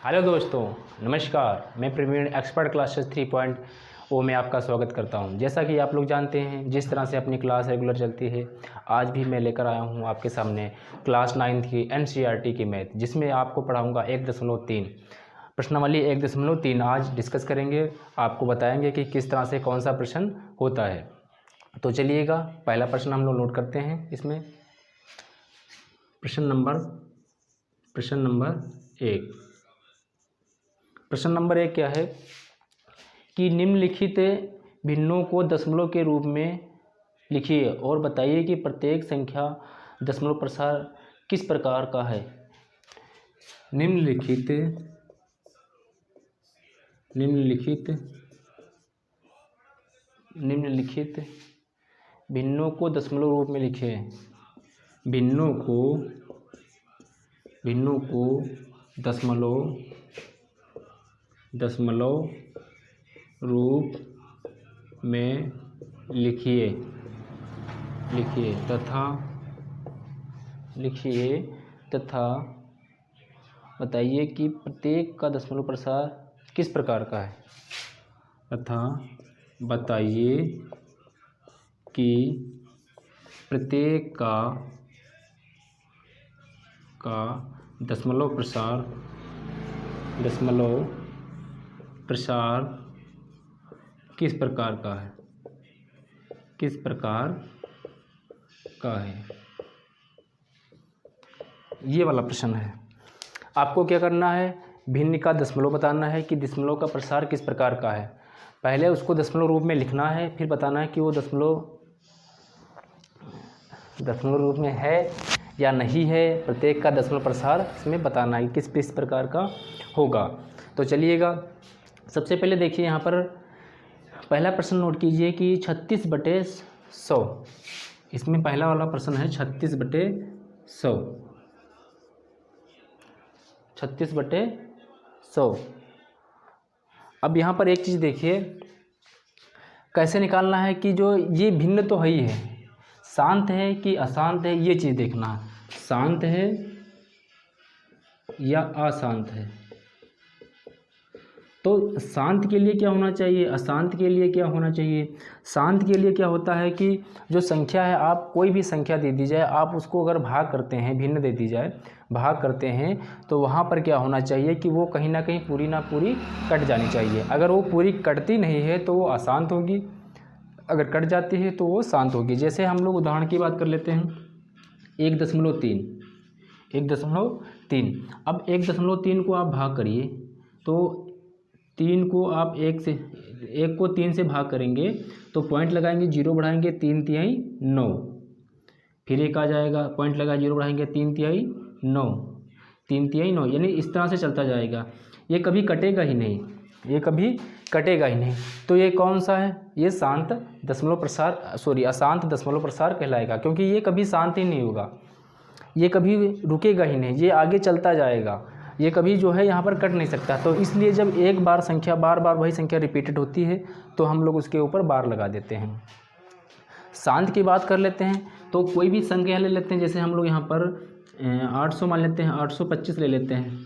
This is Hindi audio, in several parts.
हेलो दोस्तों, नमस्कार। मैं प्रवीण एक्सपर्ट क्लासेस 3.0 में आपका स्वागत करता हूं। जैसा कि आप लोग जानते हैं, जिस तरह से अपनी क्लास रेगुलर चलती है, आज भी मैं लेकर आया हूं आपके सामने क्लास 9 की NCERT की मैथ, जिसमें आपको पढ़ाऊंगा 1.3 प्रश्नावली 1.3 आज डिस्कस करेंगे। आपको बताएंगे कि किस तरह से कौन सा प्रश्न होता है। तो चलिएगा, पहला प्रश्न हम लोग नोट करते हैं। इसमें प्रश्न नंबर 1 क्या है कि निम्नलिखित भिन्नों को दशमलव के रूप में लिखिए और बताइए कि प्रत्येक संख्या दशमलव प्रसार किस प्रकार का है। निम्नलिखित भिन्नों को दशमलव रूप में लिखिए। भिन्नों को दशमलव रूप में लिखिए तथा बताइए कि प्रत्येक का दशमलव प्रसार किस प्रकार का है। तथा बताइए कि प्रत्येक का दशमलव प्रसार किस प्रकार का है। ये वाला प्रश्न है। आपको क्या करना है, भिन्न का दशमलव बताना है कि दशमलव का प्रसार किस प्रकार का है। पहले उसको दशमलव रूप में लिखना है, फिर बताना है कि वो दशमलव रूप में है या नहीं है। प्रत्येक का दशमलव प्रसार इसमें बताना है किस प्रकार का होगा। तो चलिएगा, सबसे पहले देखिए यहाँ पर पहला प्रश्न नोट कीजिए कि 36/100। इसमें पहला वाला प्रश्न है 36/100। 36/100। अब यहाँ पर एक चीज़ देखिए, कैसे निकालना है कि जो ये भिन्न तो है ही है, शांत है कि अशांत है, ये चीज़ देखना है। शांत है या अशांत है। तो शांत के लिए क्या होना चाहिए, अशांत के लिए क्या होना चाहिए। शांत के लिए क्या होता है कि जो संख्या है, आप कोई भी संख्या दे दी जाए, आप उसको अगर भाग करते हैं, भिन्न दे दी जाए, भाग करते हैं, तो वहाँ पर क्या होना चाहिए कि वो कहीं ना कहीं पूरी ना पूरी कट जानी चाहिए। अगर वो पूरी कटती नहीं है तो वो अशांत होगी, अगर कट जाती है तो वो शांत होगी। जैसे हम लोग उदाहरण की बात कर लेते हैं, 1.3। अब 1.3 को आप भाग करिए, तो 3 को आप 1 को 3 से भाग करेंगे तो पॉइंट लगाएंगे, 0 बढ़ाएंगे, 3 तिहाई 9। फिर एक आ जाएगा, पॉइंट लगा, 0 बढ़ाएंगे, 3 तिहाई 9, 3 तिहाई 9, यानी इस तरह से चलता जाएगा। ये कभी कटेगा ही नहीं, तो ये कौन सा है, ये अशांत दशमलव प्रसार कहलाएगा, क्योंकि ये कभी शांत ही नहीं होगा, ये कभी रुकेगा ही नहीं, ये आगे चलता जाएगा, ये कभी जो है यहाँ पर कट नहीं सकता। तो इसलिए जब एक बार संख्या बार वही संख्या रिपीटेड होती है तो हम लोग उसके ऊपर बार लगा देते हैं। शांत की बात कर लेते हैं, तो कोई भी संख्या ले लेते हैं। जैसे हम लोग यहाँ पर 800 मान लेते हैं, 825 ले लेते हैं।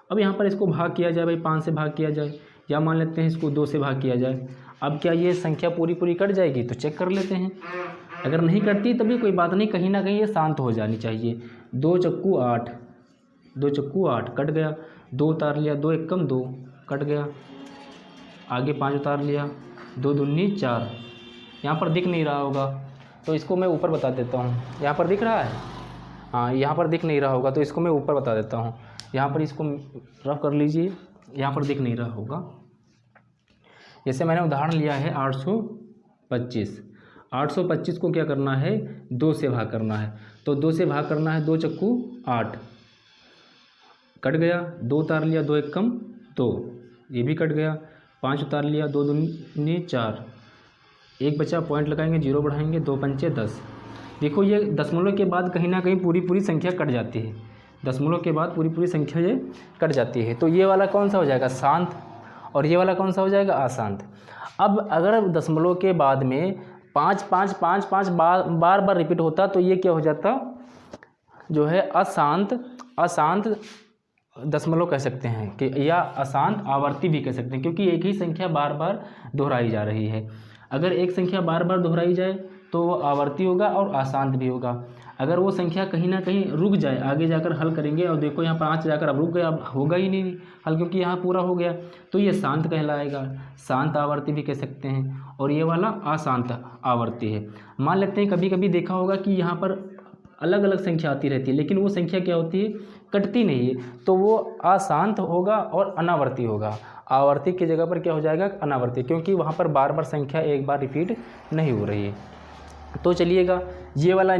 अब यहाँ पर इसको भाग किया जाए, भाई 5 से भाग किया जाए, या मान लेते हैं इसको 2 से भाग किया जाए। अब क्या ये संख्या पूरी कट जाएगी, तो चेक कर लेते हैं। अगर नहीं कटती तभी कोई बात नहीं, कहीं ना कहीं ये शांत हो जानी चाहिए। 2 चक्कू 8 कट गया, 2 उतार लिया, 2 एकम 2 कट गया, आगे 5 उतार लिया, 2 दूनी 4। यहाँ पर दिख नहीं रहा होगा तो इसको मैं ऊपर बता देता हूँ। यहाँ पर दिख रहा है, हाँ, यहाँ पर दिख नहीं रहा होगा तो इसको मैं ऊपर बता देता हूँ। यहाँ पर इसको रफ कर लीजिए, यहाँ पर दिख नहीं रहा होगा। जैसे मैंने उदाहरण लिया है 825 को क्या करना है, 2 से भाग करना है। तो 2 से भाग करना है, 2 चक्कू 8 कट गया, 2 उतार लिया, 2 एकम 2, ये भी कट गया, 5 उतार लिया, 2 दूनी 4, एक बचा, पॉइंट लगाएंगे, 0 बढ़ाएंगे, 2 पंचे 10। देखो ये दशमलव के बाद कहीं ना कहीं पूरी संख्या कट जाती है, दशमलव के बाद पूरी संख्या ये कट जाती है। तो ये वाला कौन सा हो जाएगा, शांत, और ये वाला कौन सा हो जाएगा, अशांत। अब अगर दशमलव के बाद में 5 बार रिपीट होता तो ये क्या हो जाता, जो है अशांत दशमलव कह सकते हैं कि, या अशांत आवर्ती भी कह सकते हैं, क्योंकि एक ही संख्या बार बार दोहराई जा रही है। अगर एक संख्या बार बार दोहराई जाए तो वो आवर्ती होगा और अशांत भी होगा। अगर वो संख्या कहीं ना कहीं रुक जाए, आगे जाकर हल करेंगे और देखो यहाँ 5 जाकर अब रुक गया, अब होगा ही नहीं हल क्योंकि यहाँ पूरा हो गया, तो ये शांत कहलाएगा। शांत आवर्ती भी कह सकते हैं, और ये वाला अशांत आवर्ती है। मान लेते हैं कभी कभी देखा होगा कि यहाँ पर अलग अलग संख्या आती रहती है, लेकिन वो संख्या क्या होती है, कटती नहीं है, तो वो अशांत होगा और अनावर्ती होगा। आवर्ती की जगह पर क्या हो जाएगा, अनावर्ती, क्योंकि वहाँ पर बार बार संख्या एक बार रिपीट नहीं हो रही है। तो चलिएगा, ये वाला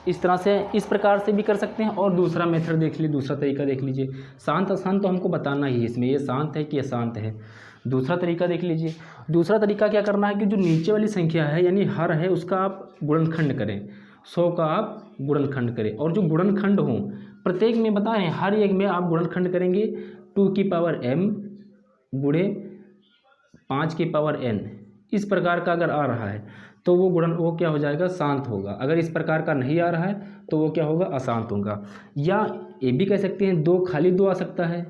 इस तरह से, इस प्रकार से भी कर सकते हैं। और दूसरा मेथड देख लीजिए, दूसरा तरीका देख लीजिए। शांत अशांत तो हमको बताना ही है इसमें, ये शांत है कि अशांत है। दूसरा तरीका देख लीजिए। दूसरा तरीका क्या करना है कि जो नीचे वाली संख्या है यानी हर है, उसका आप गुणनखंड करें। 100 का आप गुणनखंड करें, और जो गुणनखंड हो प्रत्येक में बताएं, हर एक में आप गुणनखंड करेंगे 2 की पावर m गुणे 5 की पावर n, इस प्रकार का अगर आ रहा है तो वो क्या हो जाएगा, शांत होगा। अगर इस प्रकार का नहीं आ रहा है तो वो क्या होगा, अशांत होगा। या ये भी कह सकते हैं 2 खाली 2 आ सकता है,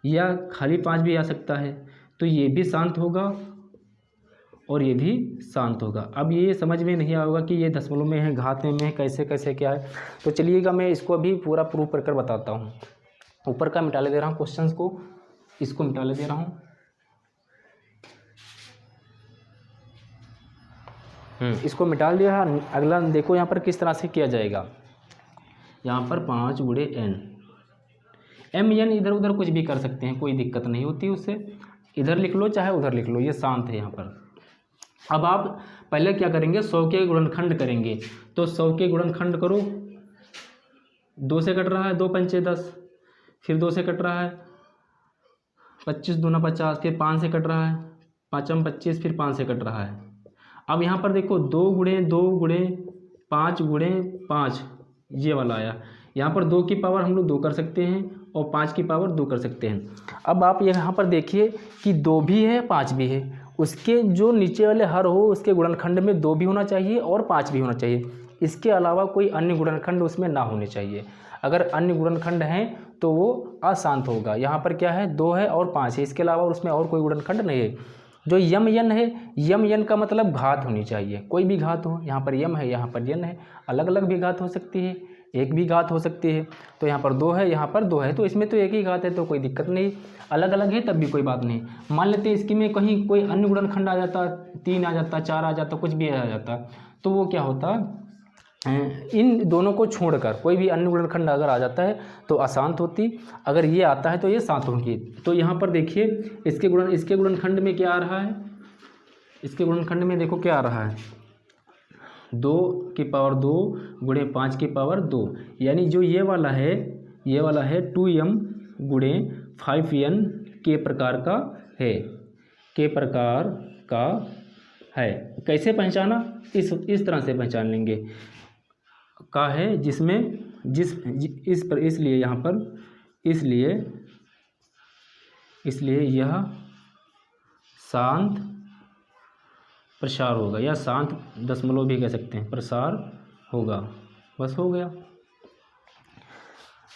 या खाली 5 भी आ सकता है, तो ये भी शांत होगा और ये भी शांत होगा। अब ये समझ में नहीं आएगा कि ये दशमलव में है, घात में है, कैसे कैसे क्या है। तो चलिएगा, मैं इसको अभी पूरा प्रूफ कर बताता हूँ। ऊपर का मिटा ले दे रहा हूँ क्वेश्चंस को, इसको मिटा ले दे रहा हूँ। इसको मिटा दिया। अगला देखो यहाँ पर किस तरह से किया जाएगा। यहाँ पर 5 गुणे n, m n इधर उधर कुछ भी कर सकते हैं, कोई दिक्कत नहीं होती उससे। इधर लिख लो चाहे उधर लिख लो, ये शांत है यहाँ पर। अब आप पहले क्या करेंगे, 100 के गुणनखंड करेंगे। तो 100 के गुणनखंड करो, 2 से कट रहा है, 2 पंचे 10, फिर 2 से कट रहा है 25 दूना 50, फिर 5 से कट रहा है 5 25, फिर 5 से कट रहा है। अब यहाँ पर देखो 2 गुणे 2 गुणे 5 गुणे 5, ये वाला आया। यहाँ पर 2 की पावर हम लोग 2 कर सकते हैं और 5 की पावर 2 कर सकते हैं। अब आप यहाँ पर देखिए कि 2 भी है 5 भी है, उसके जो नीचे वाले हर हो उसके गुणनखंड में 2 भी होना चाहिए और 5 भी होना चाहिए। इसके अलावा कोई अन्य गुणनखंड उसमें ना होने चाहिए। अगर अन्य गुणनखंड हैं तो वो अशांत होगा। यहाँ पर क्या है, 2 है और 5 है, इसके अलावा उसमें और कोई गुणनखंड नहीं है। जो यम यन है, यम यन का मतलब घात होनी चाहिए, कोई भी घात हो। यहाँ पर यम है, यहाँ पर यन है, अलग अलग भी घात हो सकती है, एक भी घात हो सकती है। तो यहाँ पर 2 है, यहाँ पर 2 है, तो इसमें तो एक ही घात है, तो कोई दिक्कत नहीं। अलग अलग है तब भी कोई बात नहीं। मान लेते हैं इसकी में कहीं कोई अन्य गुणनखंड आ जाता, 3 आ जाता, 4 आ जाता, कुछ भी आ जाता, तो वो क्या होता, इन दोनों को छोड़कर कोई भी अन्य गुणनखंड अगर आ जाता है तो अशांत होती, अगर ये आता है तो ये शांत होगी। तो यहाँ पर देखिए इसके गुणनखंड में क्या आ रहा है, इसके गुणनखंड में देखो क्या आ रहा है, 2 की पावर 2 गुणे 5 की पावर 2, यानी जो ये वाला है 2m गुणे 5n के प्रकार का है, के प्रकार का है। कैसे पहचाना, इस तरह से पहचान लेंगे, का है जिसमें इसलिए यहाँ पर इसलिए यह शांत प्रसार होगा, या शांत दशमलव भी कह सकते हैं, प्रसार होगा। बस हो गया,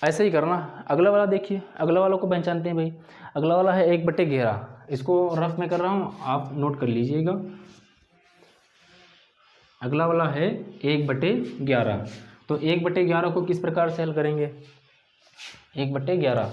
ऐसे ही करना। अगला वाला देखिए, अगला वाला को पहचानते हैं भाई। अगला वाला है 1/11, इसको रफ में कर रहा हूँ, आप नोट कर लीजिएगा। अगला वाला है 1/11। तो 1/11 को किस प्रकार से हल करेंगे, 1/11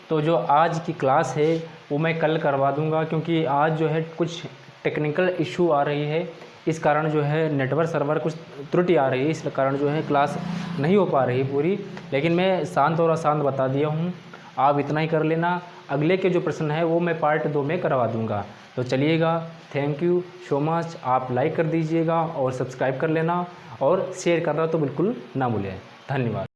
तो जो आज की क्लास है वो मैं कल करवा दूंगा, क्योंकि आज जो है कुछ टेक्निकल इशू आ रही है, इस कारण जो है नेटवर्क सर्वर कुछ त्रुटि आ रही है, इस कारण जो है क्लास नहीं हो पा रही पूरी। लेकिन मैं शांत और अशांत बता दिया हूँ, आप इतना ही कर लेना। अगले के जो प्रश्न है वो मैं पार्ट 2 में करवा दूंगा। तो चलिएगा, थैंक यू सो मच। आप लाइक कर दीजिएगा और सब्सक्राइब कर लेना, और शेयर करना तो बिल्कुल ना भूलें। धन्यवाद।